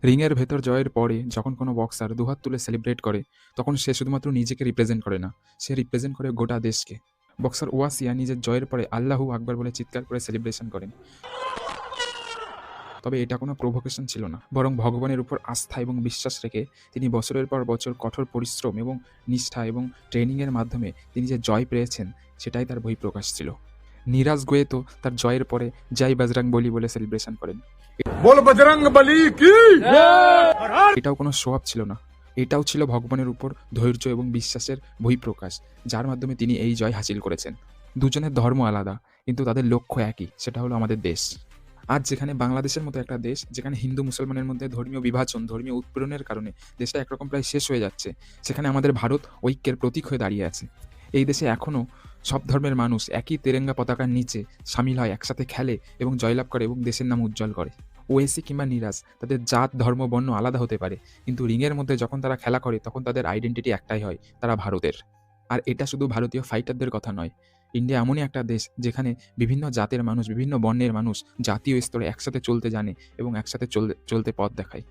রিংয়ের ভেতর জয়ের পরে যখন কোনো বক্সার দুহাত তুলে সেলিব্রেট করে, তখন সে শুধুমাত্র নিজেকে রিপ্রেজেন্ট করে না, সে রিপ্রেজেন্ট করে গোটা দেশকে। বক্সার ওয়াসিয়া নিজের জয়ের পরে আল্লাহু আকবার বলে চিৎকার করে সেলিব্রেশন করেন। তবে এটা কোনো প্রভোকেশন ছিল না, বরং ভগবানের উপর আস্থা এবং বিশ্বাস রেখে তিনি বছরের পর বছর কঠোর পরিশ্রম এবং নিষ্ঠা এবং ট্রেনিংয়ের মাধ্যমে তিনি যে জয় পেয়েছেন, সেটাই তার বহিঃপ্রকাশ ছিল। নীরাজ গোয়েতো তার জয়ের পরে জয় বজরং বলি বলে সেলিব্রেশন করেন। बोल बजरंग बली की। এটাও কোনো শো অফ ছিল না, এটাও ছিল ভগবানের উপর ধৈর্য এবং বিশ্বাসের বহিঃপ্রকাশ, যার মাধ্যমে তিনি এই জয় হাসিল করেছেন। দুজনের ধর্ম আলাদা, কিন্তু তাদের লক্ষ্য একই, সেটা হলো আমাদের দেশ। আজ যেখানে বাংলাদেশের মতো একটা দেশ, যেখানে হিন্দু মুসলমানের মধ্যে ধর্মীয় বিভাজন, ধর্মীয় উৎপীড়নের কারণে দেশটা একরকম প্রায় শেষ হয়ে যাচ্ছে, সেখানে আমাদের ভারত ঐক্যের প্রতীক হয়ে দাঁড়িয়ে আছে। এই দেশে এখনও সব ধর্মের মানুষ একই তেরেঙ্গা পতাকার নিচে সামিল হয়, একসাথে খেলে এবং জয়লাভ করে এবং দেশের নাম উজ্জ্বল করে। ওয়েসি কিংবা নীরাজ তাদের জাত, ধর্ম, বর্ণ আলাদা হতে পারে, কিন্তু রিংয়ের মধ্যে যখন তারা খেলা করে তখন তাদের আইডেন্টিটি একটাই হয়, তারা ভারতের। আর এটা শুধু ভারতীয় ফাইটারদের কথা নয়, ইন্ডিয়া এমনই একটা দেশ যেখানে বিভিন্ন জাতের মানুষ, বিভিন্ন বর্ণের মানুষ জাতীয় স্তরে একসাথে চলতে জানে এবং একসাথে চলতে পথ দেখায়।